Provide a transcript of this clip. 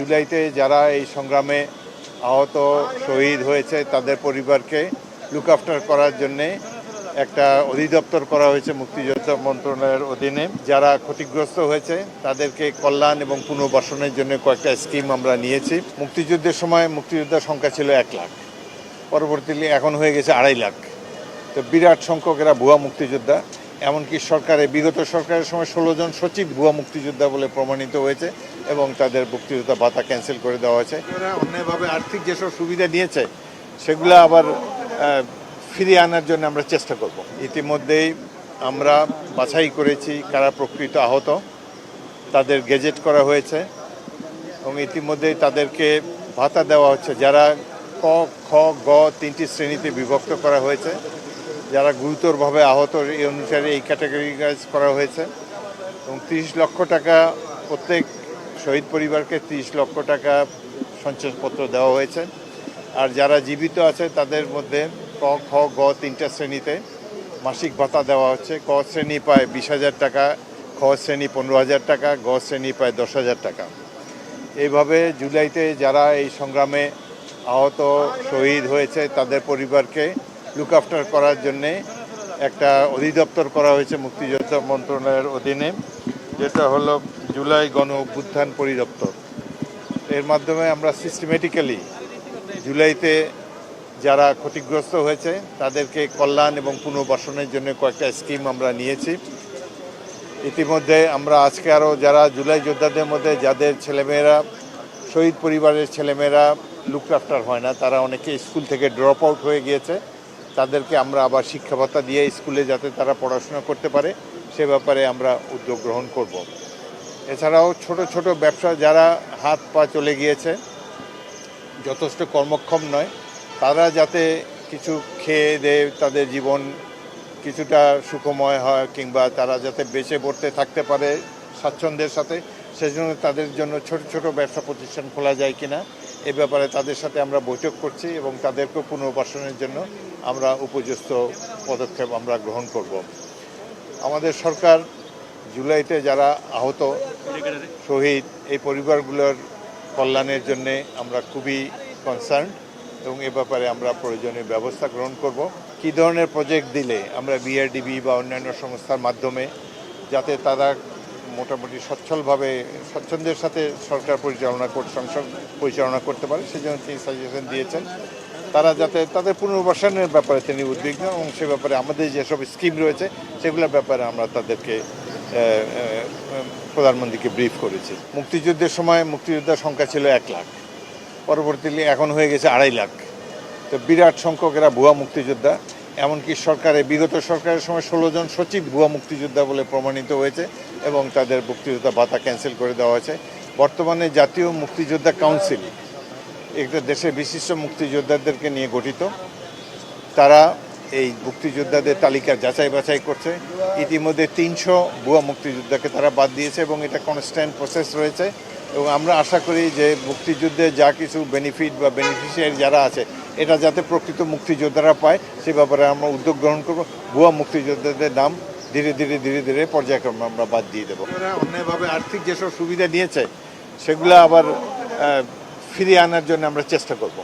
জুলাইতে যারা এই সংগ্রামে আহত শহীদ হয়েছে তাদের পরিবারকে লুক আফটার করার জন্যে একটা অধিদপ্তর করা হয়েছে মুক্তিযোদ্ধা মন্ত্রণালয়ের অধীনে। যারা ক্ষতিগ্রস্ত হয়েছে তাদেরকে কল্যাণ এবং পুনর্বাসনের জন্য কয়েকটা স্কিম আমরা নিয়েছি। মুক্তিযুদ্ধের সময় মুক্তিযোদ্ধার সংখ্যা ছিল 1 লাখ, পরবর্তীতে এখন হয়ে গেছে 2.5 লাখ। তো বিরাট সংখ্যক এরা ভুয়া মুক্তিযোদ্ধা। এমনকি বিগত সরকারের সময় 16 জন সচিব ভুয়া মুক্তিযোদ্ধা বলে প্রমাণিত হয়েছে এবং তাদের মুক্তিযোদ্ধা ভাতা ক্যান্সেল করে দেওয়া হয়েছে। এরা অন্যায়ভাবে আর্থিক যেসব সুবিধা নিয়েছে সেগুলো আবার ফিরিয়ে আনার জন্য আমরা চেষ্টা করব। ইতিমধ্যেই আমরা বাছাই করেছি কারা প্রকৃত আহত, তাদের গেজেট করা হয়েছে এবং ইতিমধ্যেই তাদেরকে ভাতা দেওয়া হচ্ছে। যারা ক, খ, গ 3টি শ্রেণীতে বিভক্ত করা হয়েছে। যারা গুরুতরভাবে আহত এই অনুসারে এই ক্যাটাগরিজ করা হয়েছে এবং 30 লক্ষ টাকা প্রত্যেক শহীদ পরিবারকে 30 লক্ষ টাকা সঞ্চয়পত্র দেওয়া হয়েছে। আর যারা জীবিত আছে তাদের মধ্যে ক, খ, গ 3টা শ্রেণীতে মাসিক ভাতা দেওয়া হচ্ছে। ক শ্রেণী পায় 20,000 টাকা, খ শ্রেণী 15,000 টাকা, গ শ্রেণী পায় 10,000 টাকা। এইভাবে জুলাইতে যারা এই সংগ্রামে আহত শহীদ হয়েছে তাদের পরিবারকে লুক আফটার করার জন্যে একটা অধিদপ্তর করা হয়েছে মুক্তিযোদ্ধা মন্ত্রণালয়ের অধীনে, যেটা হলো জুলাই গণ অভ্যুত্থান পরিদপ্তর। এর মাধ্যমে আমরা সিস্টেমেটিক্যালি জুলাইতে যারা ক্ষতিগ্রস্ত হয়েছে তাদেরকে কল্যাণ এবং পুনর্বাসনের জন্য কয়েকটা স্কিম আমরা নিয়েছি। ইতিমধ্যে আমরা আজকে আরও যারা জুলাই যোদ্ধাদের মধ্যে যাদের ছেলেমেয়েরা শহীদ পরিবারের ছেলেমেয়েরা লুক আফটার হয় না, তারা অনেকে স্কুল থেকে ড্রপ আউট হয়ে গিয়েছে, তাদেরকে আমরা আবার শিক্ষা ভাতা দিয়ে স্কুলে যাতে তারা পড়াশোনা করতে পারে সে ব্যাপারে আমরা উদ্যোগ গ্রহণ করব। এছাড়াও ছোট ছোট ব্যবসা যারা হাত পা চলে গিয়েছে, যথেষ্ট কর্মক্ষম নয়, তারা যাতে কিছু খেয়ে দেয় তাদের জীবন কিছুটা সুখময় হয় কিংবা তারা যাতে বেঁচে পড়তে থাকতে পারে স্বাচ্ছন্দ্যের সাথে, সেজন্য তাদের জন্য ছোট ছোট ব্যবসা প্রতিষ্ঠান খোলা যায় কিনা এ ব্যাপারে তাদের সাথে আমরা বৈঠক করছি এবং তাদেরকে পুনর্বাসনের জন্য আমরা উপযুক্ত পদক্ষেপ আমরা গ্রহণ করব। আমাদের সরকার জুলাইতে যারা আহত শহীদ এই পরিবারগুলোর কল্যাণের জন্যে আমরা খুবই কনসার্ন এবং এ ব্যাপারে আমরা প্রয়োজনীয় ব্যবস্থা গ্রহণ করব। কী ধরনের প্রজেক্ট দিলে আমরা বিআরডিবি বা অন্যান্য সংস্থার মাধ্যমে যাতে তারা মোটামুটি সচ্ছলভাবে স্বচ্ছন্দের সাথে সংসদ পরিচালনা করতে পারে সেজন্য তিনি সাজেশন দিয়েছেন। তারা যাতে তাদের পুনর্বাসনের ব্যাপারে তিনি উদ্বিগ্ন এবং সে ব্যাপারে আমাদের যেসব স্কিম রয়েছে সেগুলোর ব্যাপারে আমরা তাদেরকে প্রধানমন্ত্রীকে ব্রিফ করেছি। মুক্তিযুদ্ধের সময় মুক্তিযোদ্ধার সংখ্যা ছিল 1 লাখ, পরবর্তীতে এখন হয়ে গেছে 2.5 লাখ। তো বিরাট সংখ্যক এরা ভুয়া মুক্তিযোদ্ধা। এমনকি বিগত সরকারের সময় 16 জন সচিব ভুয়া মুক্তিযোদ্ধা বলে প্রমাণিত হয়েছে এবং তাদের মুক্তিযোদ্ধা ভাতা ক্যান্সেল করে দেওয়া হয়েছে। বর্তমানে জাতীয় মুক্তিযোদ্ধা কাউন্সিল একটা দেশের বিশিষ্ট মুক্তিযোদ্ধাদেরকে নিয়ে গঠিত। তারা এই মুক্তিযোদ্ধাদের তালিকা যাচাই বাছাই করছে। ইতিমধ্যে 300 ভুয়া মুক্তিযোদ্ধাকে তারা বাদ দিয়েছে এবং এটা কনস্ট্যান্ট প্রসেস রয়েছে এবং আমরা আশা করি যে মুক্তিযুদ্ধে যা কিছু বেনিফিট বা বেনিফিশিয়ারি যারা আছে এটা যাতে প্রকৃত মুক্তিযোদ্ধারা পায় সে ব্যাপারে আমরা উদ্যোগ গ্রহণ করব। ভুয়া মুক্তিযোদ্ধাদের নাম ধীরে ধীরে পর্যায়ক্রমে আমরা বাদ দিয়ে দেবো। এরা অন্যায়ভাবে আর্থিক যেসব সুবিধা নিয়েছে সেগুলো আবার ফিরিয়ে আনার জন্য আমরা চেষ্টা করব।